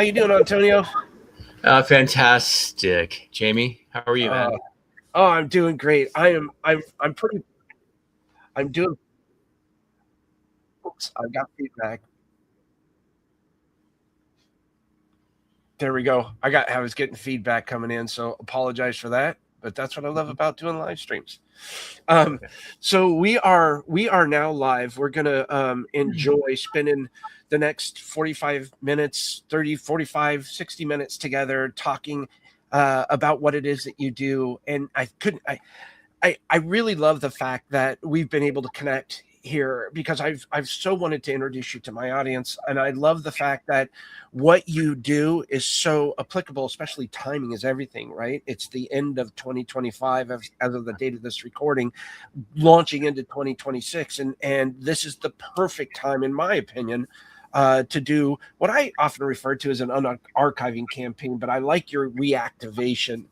How you doing, Antonio? Fantastic. Jamie, how are you, Uh, man? I'm doing great. I'm pretty. I'm doing. Oops, I got feedback. There we go. I was getting feedback coming in, so apologize for that. But that's what I love Mhm. about doing live streams. Um, Okay. so we are now live. We're gonna enjoy spending the next 45 minutes, 30, 45, 60 minutes together talking about what it is that you do. And I really love the fact that we've been able to connect here because I've so wanted to introduce you to my audience, and I love the fact that what you do is so applicable. Especially timing is everything, right? It's the end of 2025 as of the date of this recording, launching into 2026, and this is the perfect time, in my opinion, to do what I often refer to as an unarchiving campaign. But I like your reactivation,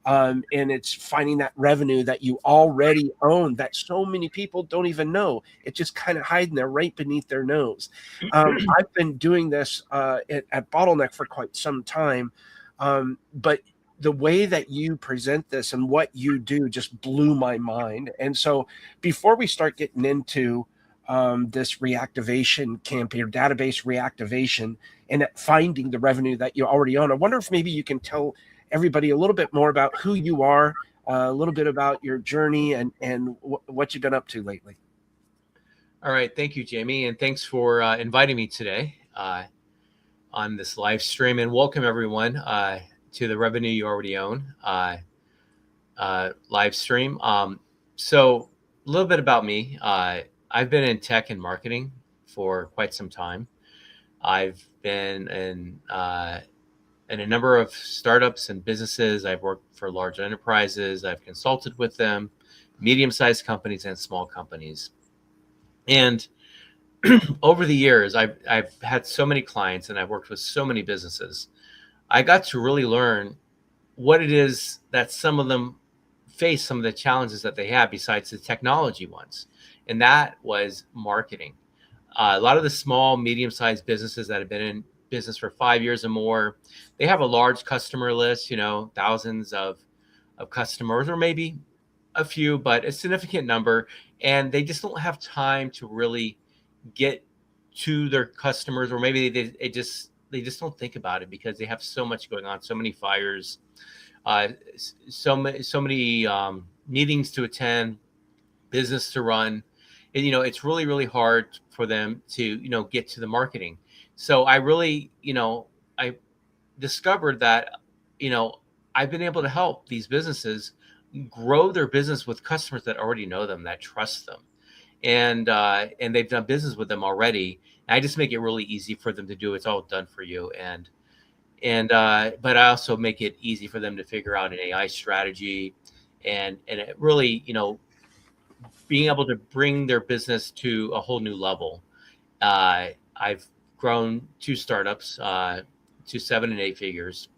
and it's finding that revenue that you already own that so many people don't even know. It's just kind of hiding there right beneath their nose. I've been doing this at Bottleneck for quite some time, but the way that you present this and what you do just blew my mind. And so, before we start getting into this reactivation campaign or database reactivation and finding the revenue that you already own, I wonder if maybe you can tell everybody a little bit more about who you are, a little bit about your journey, and what you've been up to lately. All right. Thank you, Jamie. And thanks for inviting me today on this live stream. And welcome, everyone, to the Revenue You Already Own live stream. So, a little bit about me. I've been in tech and marketing for quite some time. I've been in a number of startups and businesses. I've worked for large enterprises. I've consulted with them, medium-sized companies and small companies. And over the years, I've had so many clients and I've worked with so many businesses. I got to really learn what it is that some of them face, some of the challenges that they have besides the technology ones. And that was marketing. A lot of the small, medium-sized businesses that have been in business for 5 years or more, they have a large customer list, thousands of customers, or maybe a few, but a significant number. And they just don't have time to really get to their customers, or maybe they just don't think about it because they have so much going on, so many fires, so many meetings to attend, business to run. And it's really, really hard for them to get to the marketing. So I discovered that you know I've been able to help these businesses grow their business with customers that already know them, that trust them, and they've done business with them already. And I just make it really easy for them to do. It's all done for you. And but I also make it easy for them to figure out an AI strategy, and it really, being able to bring their business to a whole new level. I've grown two startups to 7 and 8 figures,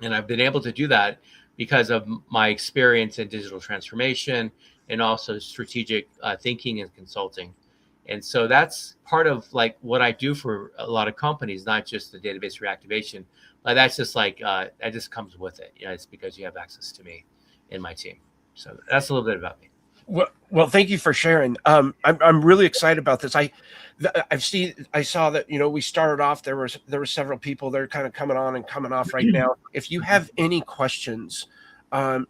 and I've been able to do that because of my experience in digital transformation and also strategic thinking and consulting. And so that's part of like what I do for a lot of companies, not just the database reactivation, but that's just like that just comes with it. It's because you have access to me and my team. So that's a little bit about me. Well, thank you for sharing. I'm really excited about this. I saw that we started off. There were several people that are kind of coming on and coming off right now. If you have any questions at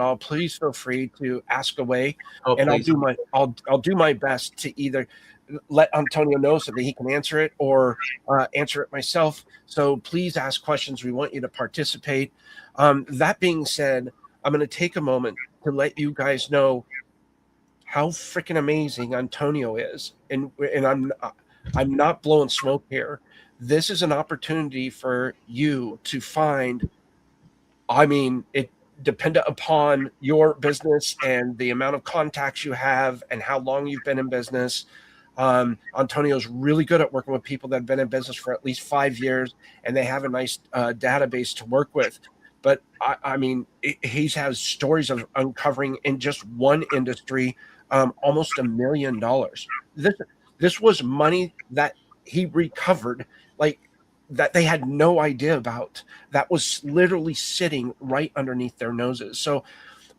all, please feel free to ask away, Oh, and please. I'll do my best to either let Antonio know so that he can answer it, or answer it myself. So please ask questions. We want you to participate. That being said, I'm going to take a moment to let you guys know how freaking amazing Antonio is. And I'm not blowing smoke here. This is an opportunity for you to find, I mean, it dependent upon your business and the amount of contacts you have and how long you've been in business. Antonio's really good at working with people that have been in business for at least 5 years, and they have a nice database to work with. But I mean, he has stories of uncovering in just one industry almost $1 million. This was money that he recovered. Like, that they had no idea about, that was literally sitting right underneath their noses. So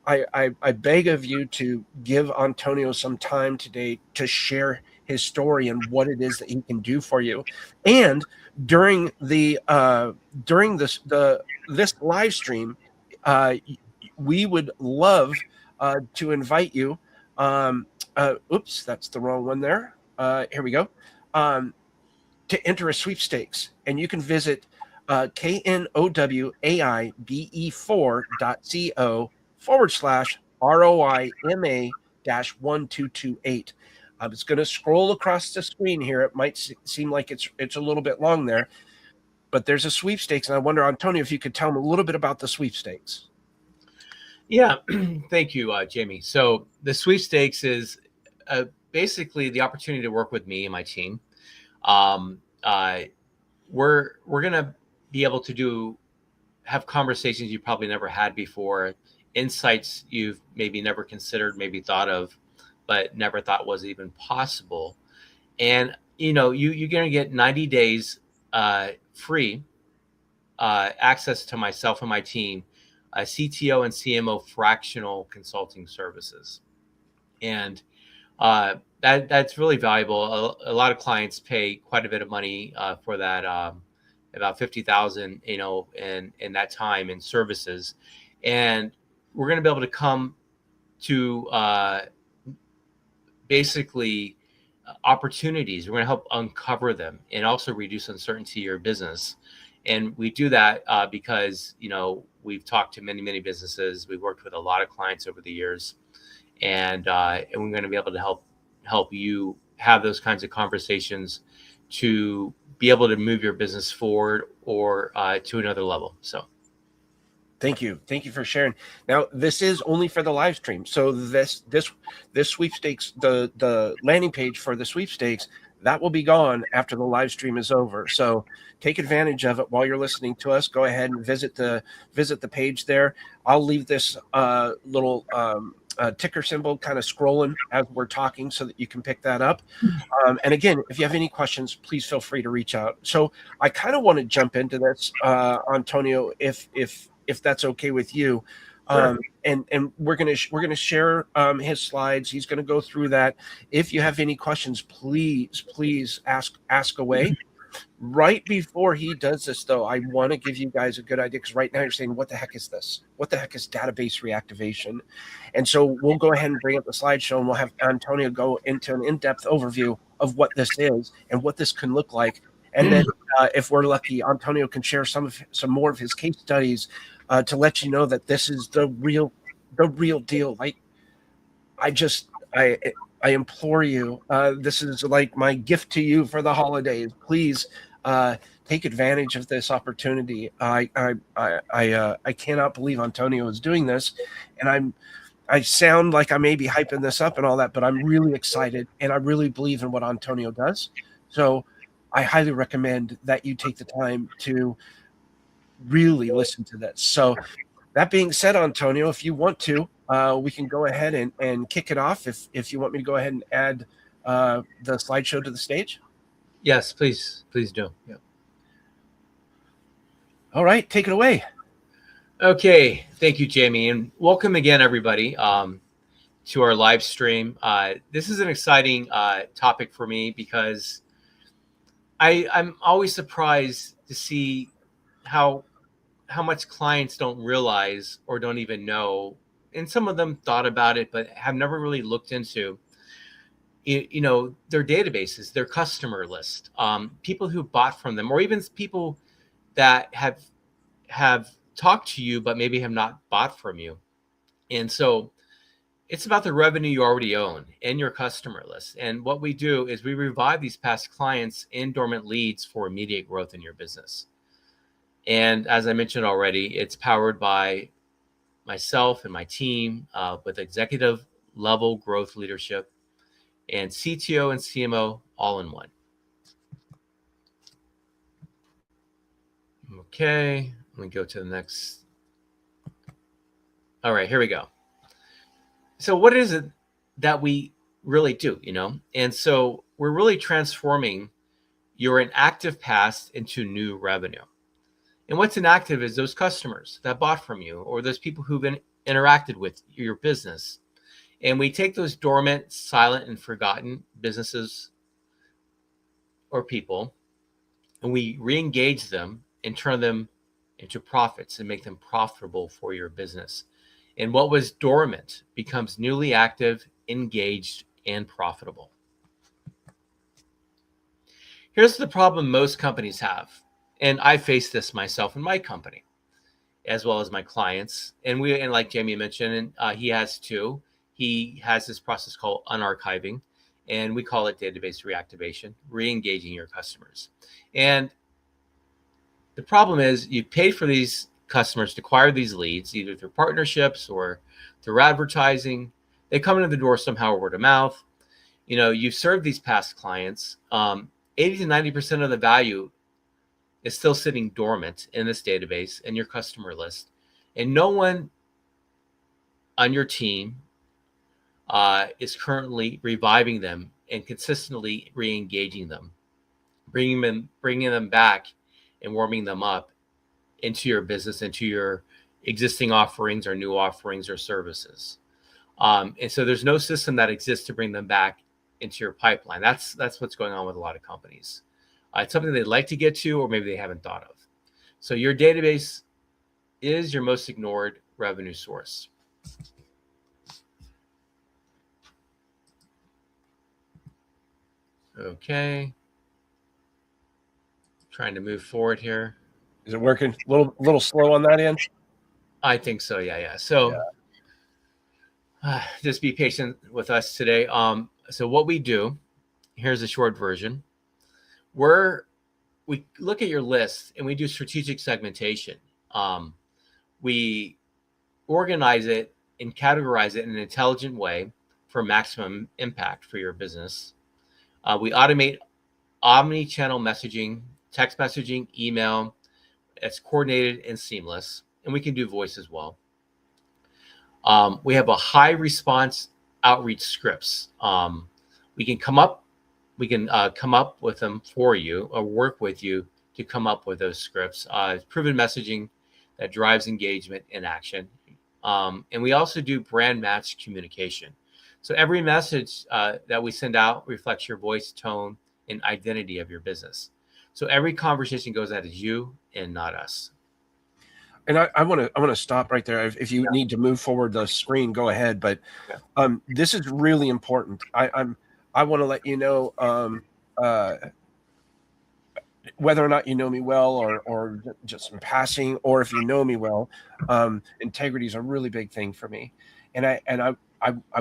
I beg of you to give Antonio some time today to share his story and what it is that he can do for you. And during the during this live stream, uh, we would love to invite you. Oops, that's the wrong one there. Here we go. Um, to enter a sweepstakes, and you can visit knowaibe4.co/ROIMA-1228. It's going to scroll across the screen here. It might seem like it's a little bit long there, but there's a sweepstakes, and I wonder, Antonio, if you could tell them a little bit about the sweepstakes. Yeah, thank you, Jamie. So the sweepstakes is basically the opportunity to work with me and my team. Um, uh, we're gonna be able to have conversations you probably never had before, insights you've maybe never considered, maybe thought of, but never thought was even possible. And you're gonna get 90 days free access to myself and my team, CTO and CMO fractional consulting services, and that's really valuable. A lot of clients pay quite a bit of money for that, about 50,000, in that time in services, and we're going to be able to come to basically opportunities. We're going to help uncover them and also reduce uncertainty in your business. And we do that because we've talked to many businesses. We've worked with a lot of clients over the years, and we're going to be able to help you have those kinds of conversations to be able to move your business forward or to another level. So. Thank you. Thank you for sharing. Now, this is only for the live stream. So this sweepstakes, the landing page for the sweepstakes, that will be gone after the live stream is over. So take advantage of it while you're listening to us. Go ahead and visit the page there. I'll leave this little ticker symbol kind of scrolling as we're talking so that you can pick that up. And again, if you have any questions, please feel free to reach out. So I kind of want to jump into this, Antonio, if that's okay with you. Sure. And we're gonna share his slides. He's gonna go through that. If you have any questions, please ask away. Right before he does this, though, I want to give you guys a good idea, because right now you're saying, what the heck is this? What the heck is database reactivation? And so we'll go ahead and bring up the slideshow, and we'll have Antonio go into an in-depth overview of what this is and what this can look like. And then if we're lucky, Antonio can share some more of his case studies to let you know that this is the real deal. Like, I implore you. This is like my gift to you for the holidays. Please take advantage of this opportunity. I cannot believe Antonio is doing this, and I sound like I may be hyping this up and all that, but I'm really excited, and I really believe in what Antonio does. So I highly recommend that you take the time to really listen to this. So that being said, Antonio, if you want to, we can go ahead and kick it off. If you want me to go ahead and add the slideshow to the stage. Yes, please do. Yeah. All right, take it away. Okay, thank you, Jamie, and welcome again, everybody, to our live stream. This is an exciting topic for me because I'm always surprised to see how much clients don't realize or don't even know, and some of them thought about it but have never really looked into their databases, their customer list, people who bought from them, or even people that have talked to you but maybe have not bought from you. And so it's about the revenue you already own and your customer list. And what we do is we revive these past clients and dormant leads for immediate growth in your business. And as I mentioned already, it's powered by myself and my team with executive level growth leadership and CTO and CMO all in one. Okay, let me go to the next. All right, here we go. So what is it that we really do, And so we're really transforming, you're an active path into new revenue. And what's inactive is those customers that bought from you or those people who've been interacted with your business. And we take those dormant, silent, and forgotten businesses or people, and we re-engage them and turn them into profits and make them profitable for your business. And what was dormant becomes newly active, engaged, and profitable. Here's the problem most companies have, and I face this myself in my company, as well as my clients. And like Jaime mentioned, and he has too. He has this process called unarchiving, and we call it database reactivation, re-engaging your customers. And the problem is you paid for these customers to acquire these leads, either through partnerships or through advertising. They come into the door somehow, word of mouth. You've served these past clients. 80 to 90% of the value is still sitting dormant in this database in your customer list. And no one on your team is currently reviving them and consistently re-engaging them, bringing them back and warming them up into your business, into your existing offerings or new offerings or services. And so there's no system that exists to bring them back into your pipeline. That's what's going on with a lot of companies. It's something they'd like to get to, or maybe they haven't thought of. So your database is your most ignored revenue source. Okay. Trying to move forward here. Is it working? A little slow on that end? I think so. Yeah. So just be patient with us today. So what we do, here's a short version. We look at your list and we do strategic segmentation. We organize it and categorize it in an intelligent way for maximum impact for your business. We automate omni-channel messaging, text messaging, email. It's coordinated and seamless, and we can do voice as well. We have a high response outreach scripts. We can come up with them for you or work with you to come up with those scripts. It's proven messaging that drives engagement and action. And we also do brand match communication. So every message that we send out reflects your voice, tone, and identity of your business. So every conversation goes out as you and not us. And I want to stop right there. If you need to move forward the screen, go ahead. But this is really important. I want to let you know whether or not you know me well or just in passing, or if you know me well, integrity is a really big thing for me. And I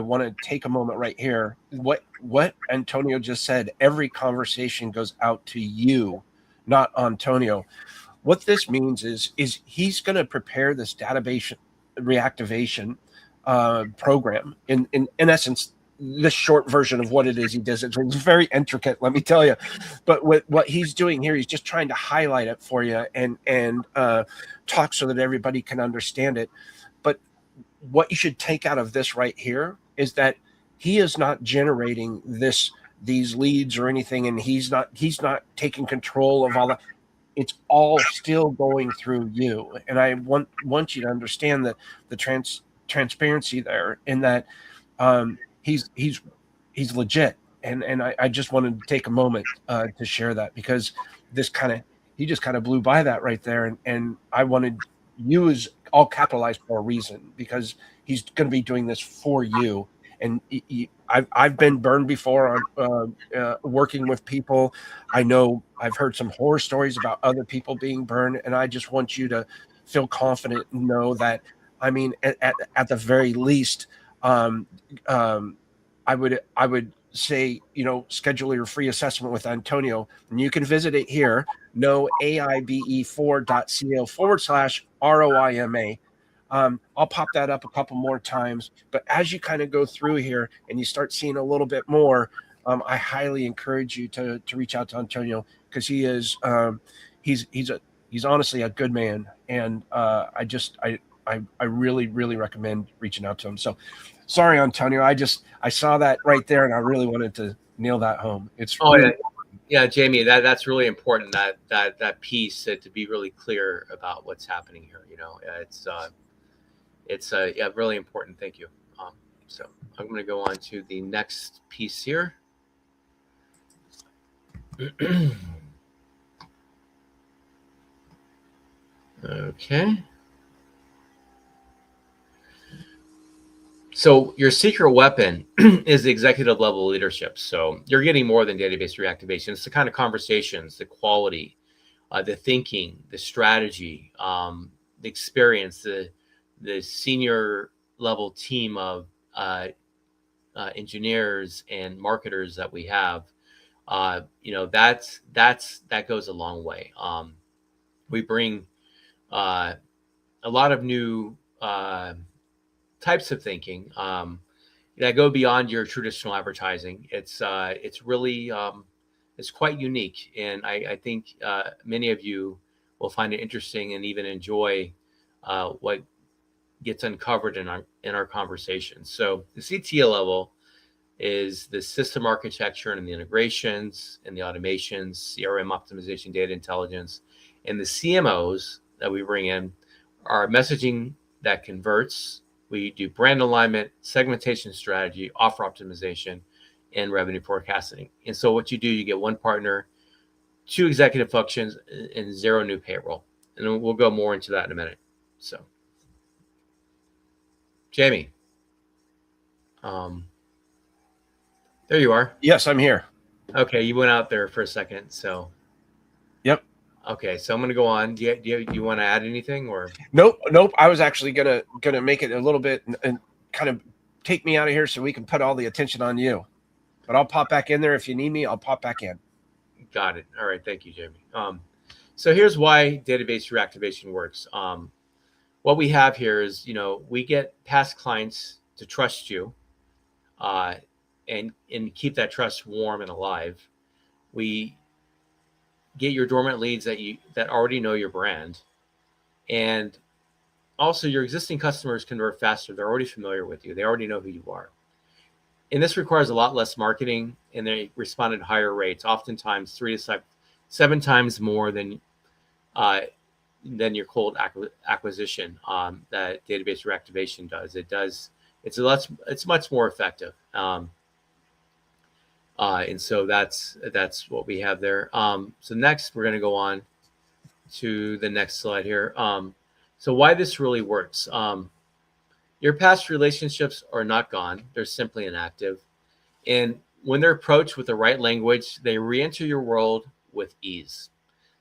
want to take a moment right here. What Antonio just said, every conversation goes out to you, not Antonio. What this means is he's going to prepare this database reactivation program. In essence, this short version of what it is he does. It's very intricate, let me tell you. But what he's doing here, he's just trying to highlight it for you and talk so that everybody can understand it. But what you should take out of this right here is that he is not generating these leads or anything, and he's not taking control of all that. It's all still going through you. And I want you to understand that the transparency there, in that he's legit. And I just wanted to take a moment to share that, because he just kind of blew by that right there. And I wanted you as all capitalized for a reason, because he's going to be doing this for you. And I've been burned before on working with people. I know I've heard some horror stories about other people being burned, and I just want you to feel confident and know that, I mean, at the very least, I would say, schedule your free assessment with Antonio, and you can visit it here, noaibe4.co/ROIMA. I'll pop that up a couple more times, but as you kind of go through here and you start seeing a little bit more, I highly encourage you to reach out to Antonio, because he is he's honestly a good man, and I really recommend reaching out to him. So sorry, Antonio, I saw that right there, and I really wanted to nail that home. It's Yeah, Jamie, that's really important. That piece to be really clear about what's happening here. It's yeah, really important. Thank you. So I'm going to go on to the next piece here. Okay. So your secret weapon is the executive level leadership. So you're getting more than database reactivation. It's the kind of conversations, the quality, the thinking, the strategy, the experience, the senior level team of engineers and marketers that we have. That goes a long way. We bring a lot of new types of thinking that go beyond your traditional advertising. It's really it's quite unique, and I think many of you will find it interesting and even enjoy what gets uncovered in our conversations. So the CTO level is the system architecture and the integrations and the automations, CRM optimization, data intelligence, and the CMOs that we bring in are messaging that converts. We do brand alignment, segmentation strategy, offer optimization, and revenue forecasting. And so what you do, you get one partner, two executive functions, and zero new payroll. And we'll go more into that in a minute. So, Jamie, there you are. Yes, I'm here. Okay, you went out there for a second. So, Yep. okay, so I'm going to go on. Do you want to add anything or? Nope. I was actually gonna make it a little bit and kind of take me out of here so we can put all the attention on you. But I'll pop back in there if you need me. I'll pop back in. Got it. All right, thank you, Jamie. So here's why database reactivation works. What we have here is, we get past clients to trust you, and keep that trust warm and alive. We get your dormant leads that already know your brand, and also your existing customers convert faster. They're already familiar with you. They already know who you are. And this requires a lot less marketing, and they respond at higher rates, oftentimes 3 to 7 times more than your cold acquisition that database reactivation does. It's much more effective. And so that's what we have there. So next we're going to go on to the next slide here. So why this really works. Your past relationships are not gone. They're simply inactive. And when they're approached with the right language, they re-enter your world with ease.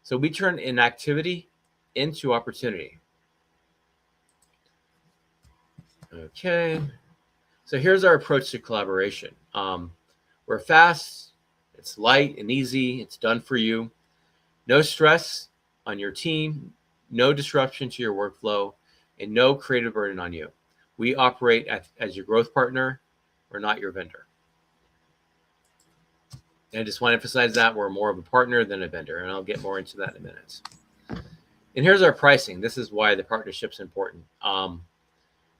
So we turn inactivity into opportunity. Okay. So here's our approach to collaboration. We're fast, it's light and easy, it's done for you. No stress on your team, no disruption to your workflow, and no creative burden on you. We operate as your growth partner. We're not your vendor. And I just want to emphasize that we're more of a partner than a vendor, and I'll get more into that in a minute. And here's our pricing. This is why the partnership's important.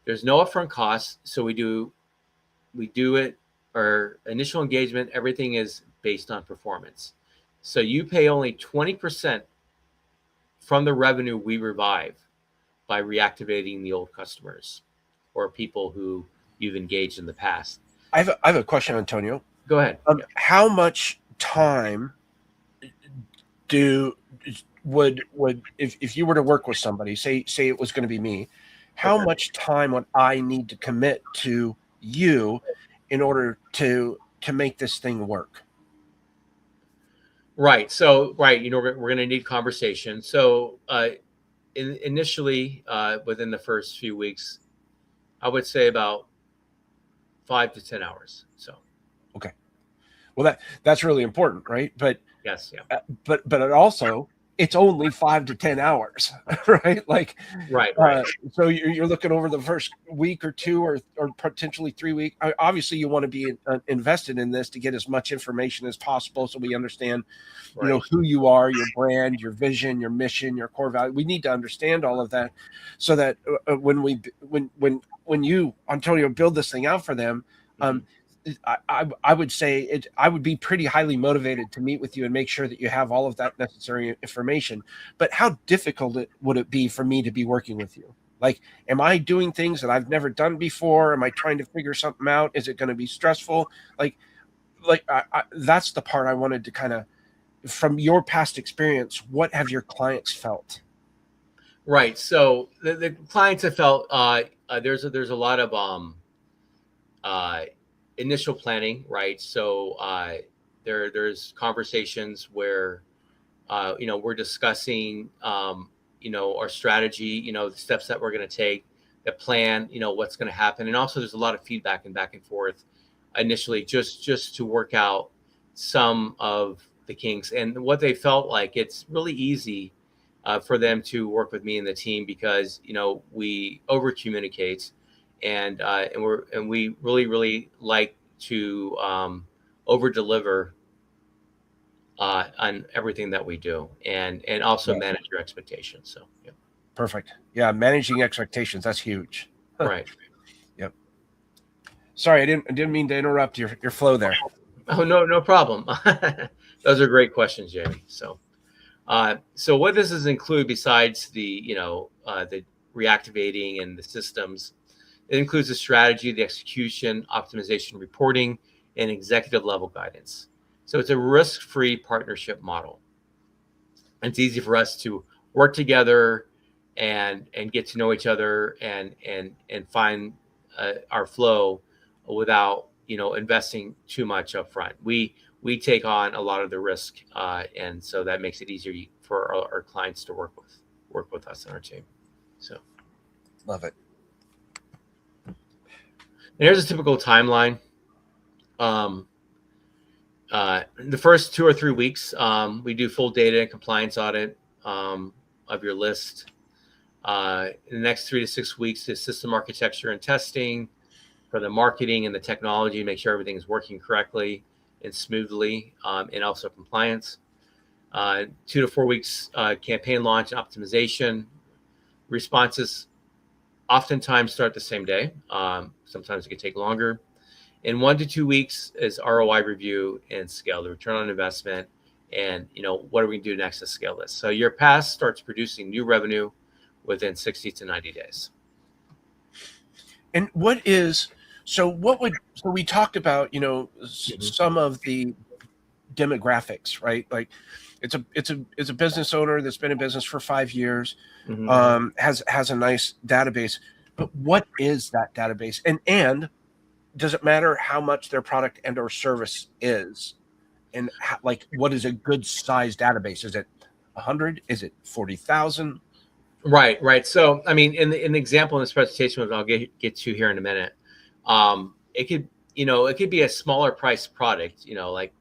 There's no upfront costs, so we do it. Our initial engagement, everything is based on performance. So you pay only 20% from the revenue we revive by reactivating the old customers or people who you've engaged in the past. I have a question, Antonio. Go ahead. How much time would if you were to work with somebody, say it was going to be me, how much time would I need to commit to you in order to make this thing work? Right. So, we're going to need conversation. So, initially, within the first few weeks, I would say about 5 to 10 hours. So, okay. Well, that's really important, right? But yes, yeah. But it also, it's only 5 to 10 hours, right? Like, right. So you're looking over the first week or two, or potentially 3 weeks. Obviously, you want to be invested in this to get as much information as possible, so we understand, who you are, your brand, your vision, your mission, your core value. We need to understand all of that, so that when you, Antonio, build this thing out for them, I would say I would be pretty highly motivated to meet with you and make sure that you have all of that necessary information. But how difficult would it be for me to be working with you? Like, am I doing things that I've never done before? Am I trying to figure something out? Is it going to be stressful? That's the part I wanted to kind of, from your past experience, what have your clients felt? Right. So the clients have felt there's a lot of uh, initial planning, right? So there's conversations where we're discussing our strategy, the steps that we're going to take, the plan, what's going to happen, and also there's a lot of feedback and back and forth initially, just to work out some of the kinks. And what they felt like, it's really easy for them to work with me and the team because we over communicate, and we really like to over deliver on everything that we do, and also Yeah. manage your expectations. So yeah. Perfect. Yeah, managing expectations, that's huge. Right. Yep. Sorry, I didn't mean to interrupt your flow there. Oh, no problem. Those are great questions, Jamie. So what does this include besides the reactivating and the systems? It includes the strategy, the execution, optimization, reporting, and executive level guidance. So it's a risk-free partnership model. It's easy for us to work together and get to know each other and find our flow without investing too much up front. We take on a lot of the risk, and so that makes it easier for our clients to work with us and our team. So Love it. here's a typical timeline. Um, the first 2 or 3 weeks, we do full data and compliance audit of your list. In the next 3 to 6 weeks is system architecture and testing for the marketing and the technology, make sure everything is working correctly and smoothly, and also compliance. 2 to 4 weeks, campaign launch and optimization. Responses oftentimes start the same day. Sometimes it can take longer. In 1 to 2 weeks is ROI review and scale, the return on investment, and what are we going to do next to scale this. So your pass starts producing new revenue within 60 to 90 days. And so we talked about, some of the demographics, right? Like it's a business owner that's been in business for 5 years, Mm-hmm. has a nice database, but what is that database? And does it matter how much their product and or service is? And what is a good size database? Is it 100? Is it 40,000? Right. So, I mean, in the example in this presentation, which I'll get to here in a minute, it could be a smaller price product, like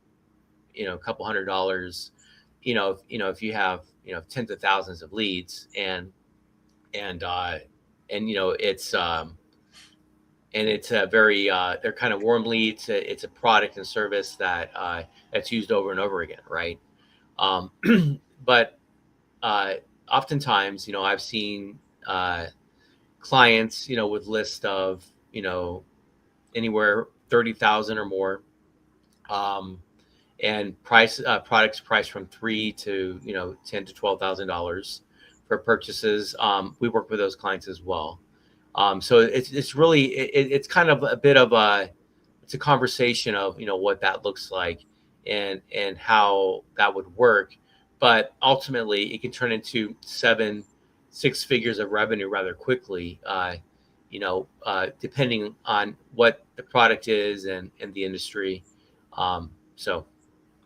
a couple $100, if you have tens of thousands of leads, and it's a very they're kind of warm leads. It's a product and service that's used over and over again, right? Um, but oftentimes, I've seen clients, with list of anywhere 30,000 or more, and products priced from $3 to $10 to $12,000 for purchases. We work with those clients as well. So it's really it's kind of a bit of it's a conversation of what that looks like and how that would work, but ultimately it can turn into 6 figures of revenue rather quickly. Depending on what the product is and the industry. So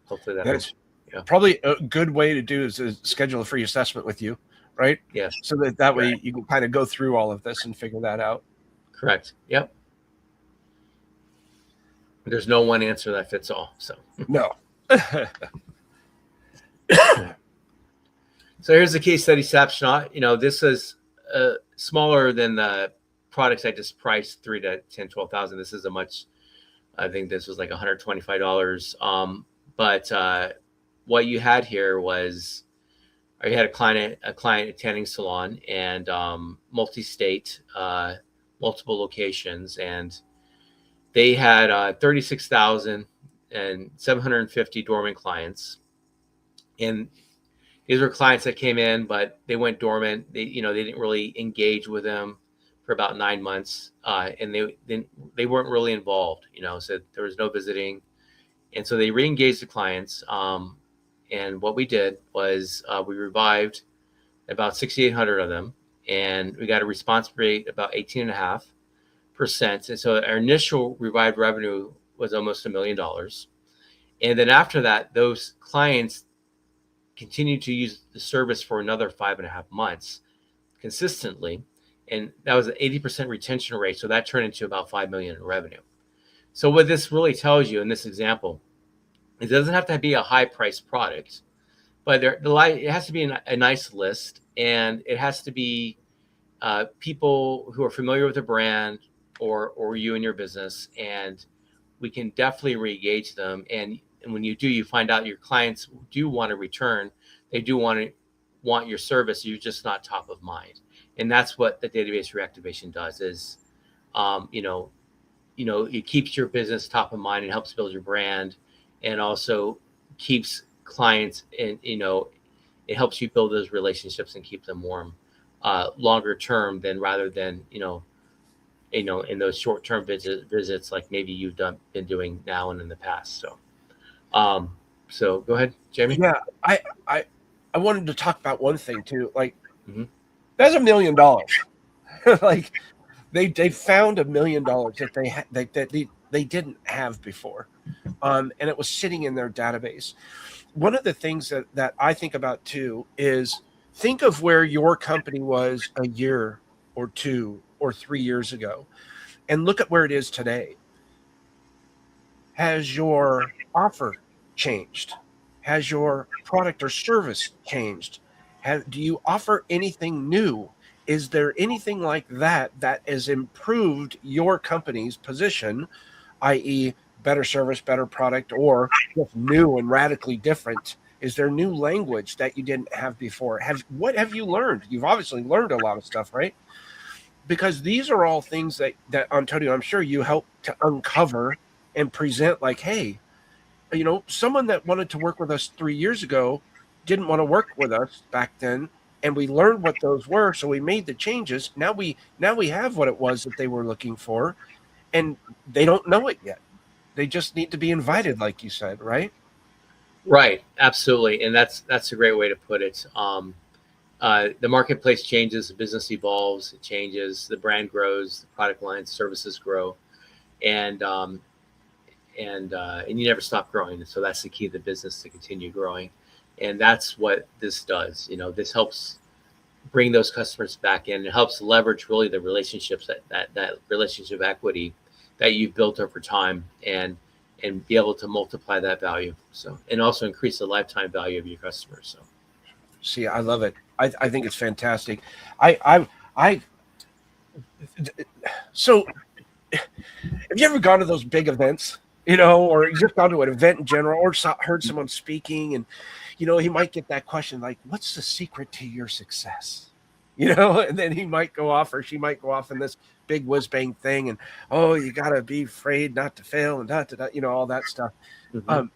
hopefully that That's helps. Yeah. probably a good way to do is schedule a free assessment with you, right? Yes. So that way Right. you can kind of go through all of this and figure that out. Correct. Yep. There's no one answer that fits all. So. No. So here's the case study snapshot. This is smaller than the products I just priced 3 to 10, 12,000. This is I think this was like $125. But what you had here was, you had a client attending salon and multi-state, multiple locations, and They had 36,750 dormant clients, and these were clients that came in, but they went dormant. They didn't really engage with them for about 9 months, and they weren't really involved. So there was no visiting, and so they re-engaged the clients. And what we did was we revived about 6,800 of them, and we got a response rate about 18.5%. And so our initial revived revenue was almost $1 million. And then after that, those clients continued to use the service for another 5.5 months consistently. And that was an 80% retention rate. So that turned into about 5 million in revenue. So what this really tells you in this example, it doesn't have to be a high priced product, but it has to be a nice list, and it has to be people who are familiar with the brand or you and your business, and we can definitely re-engage them. And when you do, you find out your clients do want to return. They do want your service. You're just not top of mind, and that's what the database reactivation does. Is um, you know it keeps your business top of mind and helps build your brand, and also keeps clients, and it helps you build those relationships and keep them warm longer term than rather than in those short term visits like maybe been doing now and in the past. Um, so go ahead, Jamie. Yeah, I I wanted to talk about one thing too. Like, Hmm. that's $1 million. Like, they found $1 million that they didn't have before, and it was sitting in their database. One of the things that I think about too is, think of where your company was a year or 2 or 3 years ago, and look at where it is today. Has your offer changed? Has your product or service changed? Do you offer anything new? Is there anything like that that has improved your company's position, i.e., better service, better product, or just new and radically different? Is there new language that you didn't have before? What have you learned? You've obviously learned a lot of stuff, right? Because these are all things that Antonio, I'm sure you help to uncover and present, like, hey, someone that wanted to work with us 3 years ago didn't want to work with us back then, and we learned what those were, so we made the changes. Now we have what it was that they were looking for, and they don't know it yet. They just need to be invited, like you said, right? Right, absolutely, and that's a great way to put it. The marketplace changes, the business evolves, it changes, the brand grows, the product lines, services grow, and and you never stop growing. So that's the key of the business, to continue growing, and that's what this does. This helps bring those customers back in. It helps leverage really the relationships, that relationship equity that you've built over time, and be able to multiply that value. So, and also increase the lifetime value of your customers. So. See, I love it. I think it's fantastic. I so have you ever gone to those big events, or you just gone to an event in general, or heard someone speaking, and he might get that question like, "What's the secret to your success?" And then he might go off, or she might go off in this big whiz bang thing, and, oh, you gotta be afraid not to fail, and all that stuff. Mhm. Um,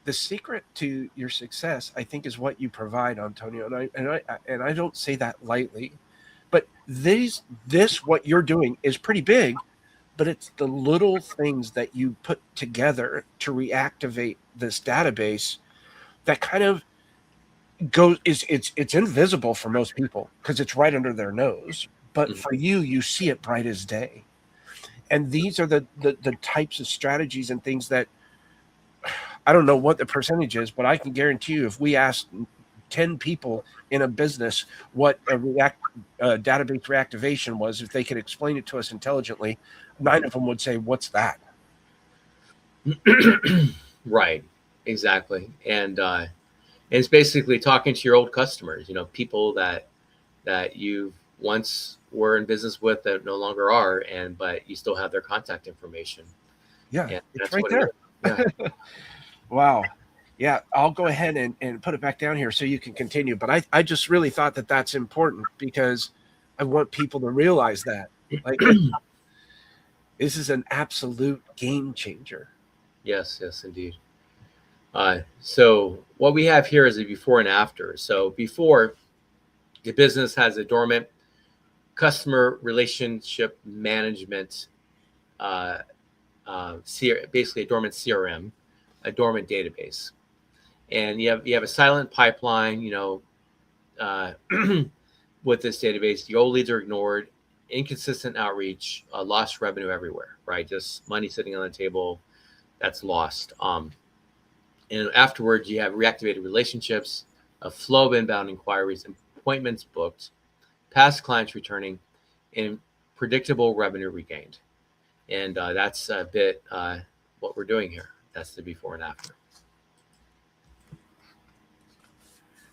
the secret to your success, I think, is what you provide, Antonio, and I don't say that lightly, but this what you're doing is pretty big, but it's the little things that you put together to reactivate this database that kind of goes is it's invisible for most people because it's right under their nose, but Mhm. for you see it bright as day. And these are the types of strategies and things that, I don't know what the percentage is, but I can guarantee you, if we asked 10 people in a business what database reactivation was, if they could explain it to us intelligently, 9 of them would say, "What's that?" Right, exactly, and it's basically talking to your old customers. People that you once were in business with that no longer are, and but you still have their contact information, Yeah, and it's that's right what it is. there. Yeah. Wow. Yeah, I'll go ahead and put it back down here so you can continue. But I just really thought that that's important because I want people to realize that. Like, This is an absolute game changer. Yes, yes, indeed. So what we have here is a before and after. So before, the business has a dormant customer relationship management, uh, basically a dormant CRM, a dormant database, and you have a silent pipeline. Uh, with this database, the old leads are ignored, inconsistent outreach, lost revenue everywhere. Right, just money sitting on the table that's lost. And afterwards, you have reactivated relationships, a flow of inbound inquiries, appointments booked, past clients returning, and predictable revenue regained. And that's a bit what we're doing here. That's the before and after.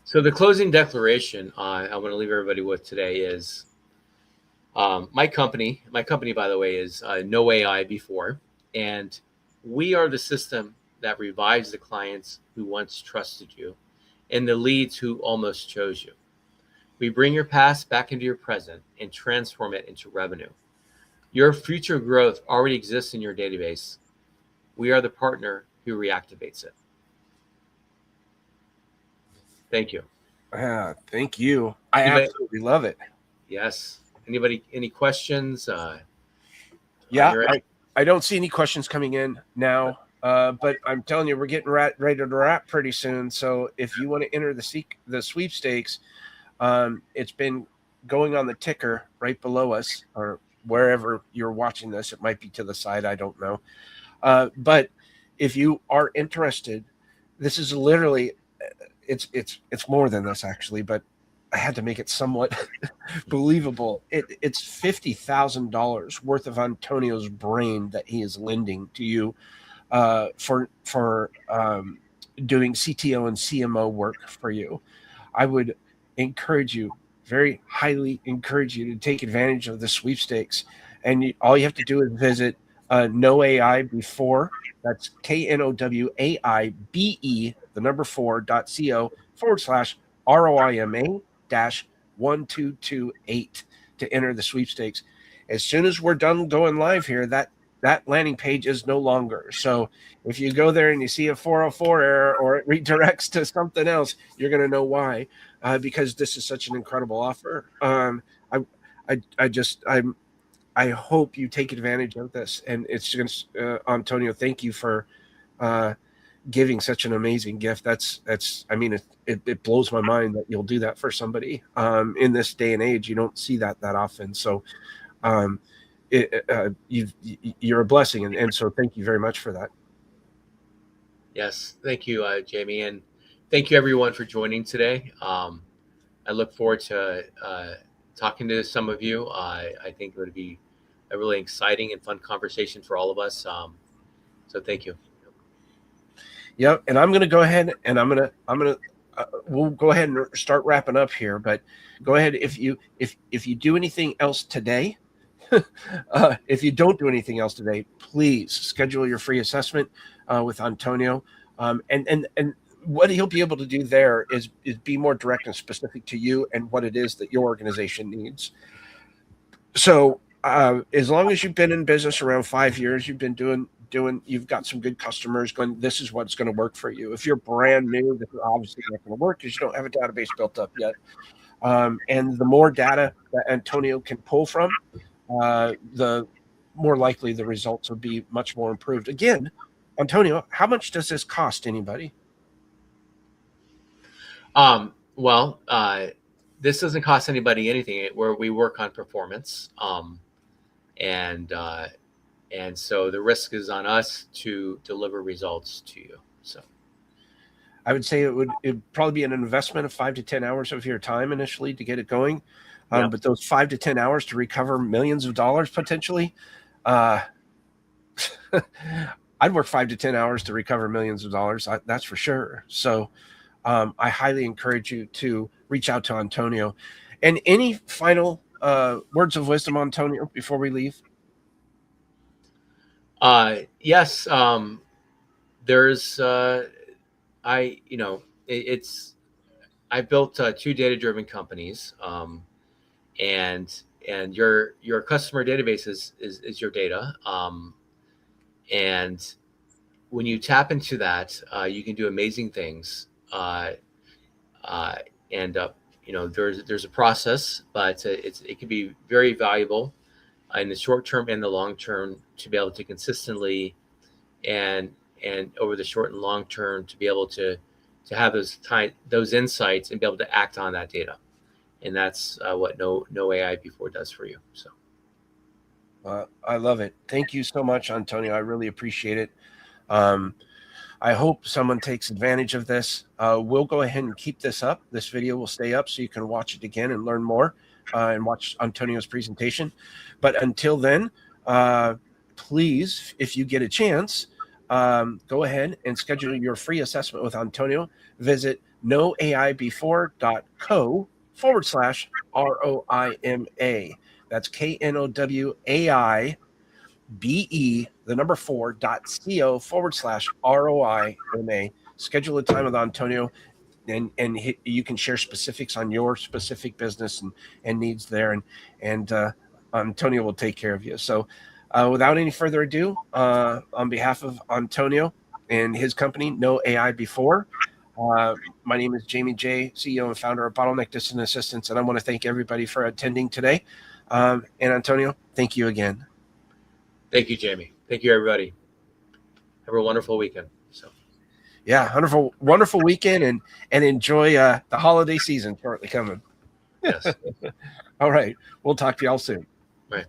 So the closing declaration I want to leave everybody with today is my company. My company, by the way, is No AI Before, and we are the system that revives the clients who once trusted you and the leads who almost chose you. We bring your past back into your present and transform it into revenue. Your future growth already exists in your database. We are the partner who reactivates it. Thank you. Thank you. I Anybody? absolutely love it. Yes. Anybody? Any questions on Yeah, your end? I don't see any questions coming in now. But I'm telling you, we're getting ready to wrap pretty soon. So if you want to enter the sweepstakes, it's been going on the ticker right below us, or wherever you're watching this. It might be to the side. I don't know. But if you are interested, this is literally it's more than this actually, but I had to make it somewhat believable. It's $50,000 worth of Antonio's brain that he is lending to you for doing CTO and CMO work for you. I would encourage you, very highly encourage you to take advantage of the sweepstakes. And all you have to do is visit No AI Before. That's KNOWAIBE, the number 4.co/ROIMA dash 1228 to enter the sweepstakes. As soon as we're done going live here, that landing page is no longer. So if you go there and you see a 404 error or it redirects to something else, you're going to know why, because this is such an incredible offer. I hope you take advantage of this, and it's going to, Antonio, thank you for uh, giving such an amazing gift. I mean, it blows my mind that you'll do that for somebody in this day and age. You don't see that often. So um, you're a blessing, and so thank you very much for that. Yes. Thank you, Jamie, and thank you everyone for joining today. I look forward to talking to some of you. I think it would be a really exciting and fun conversation for all of us. So thank you. Yep, and I'm going to go ahead and we'll go ahead and start wrapping up here. But go ahead if you do anything else today. If you don't do anything else today, please schedule your free assessment with Antonio. And what he'll be able to do there is be more direct and specific to you and what it is that your organization needs. So as long as you've been in business around 5 years, you've been doing you've got some good customers going, this is what's going to work for you. If you're brand new, this is obviously not going to work because you don't have a database built up yet. And the more data that Antonio can pull from, the more likely the results will be much more improved. Again, Antonio, how much does this cost anybody? Well, this doesn't cost anybody anything. Where we work on performance, and and so the risk is on us to deliver results to you. So I would say it'd probably be an investment of 5 to 10 hours of your time initially to get it going. yeah. But those 5 to 10 hours to recover millions of dollars potentially, uh, I'd work 5 to 10 hours to recover millions of dollars. That's for sure. So I highly encourage you to reach out to Antonio. And any final words of wisdom, Antonio, before we leave? Yes. There's I you know it's I built two data driven companies, and and your customer database is your data. And when you tap into that, you can do amazing things. Uh, and there's a process, but it can be very valuable in the short term and the long term to be able to consistently and over the short and long term to be able to have those insights and be able to act on that data. And that's what no AI before does for you. So I love it. Thank you so much, Antonio. I really appreciate it. Um, I hope someone takes advantage of this. We'll go ahead and keep this up. This video will stay up so you can watch it again and learn more and watch Antonio's presentation. But until then, please, if you get a chance, go ahead and schedule your free assessment with Antonio. Visit knowai4.co/ROIMA. That's KNOWAI BE, the number 4.co/ROIMA. Schedule a time with Antonio, and you can share specifics on your specific business and needs there. And Antonio will take care of you. So without any further ado, on behalf of Antonio and his company, No AI Before, my name is Jaime J., CEO and founder of Bottleneck Distant Assistance, and I want to thank everybody for attending today. And Antonio, thank you again. thank you, Jaime. Thank you, everybody. Have a wonderful weekend. So yeah, wonderful weekend, and enjoy the holiday season shortly coming. yes. All right, we'll talk to y'all soon. Right.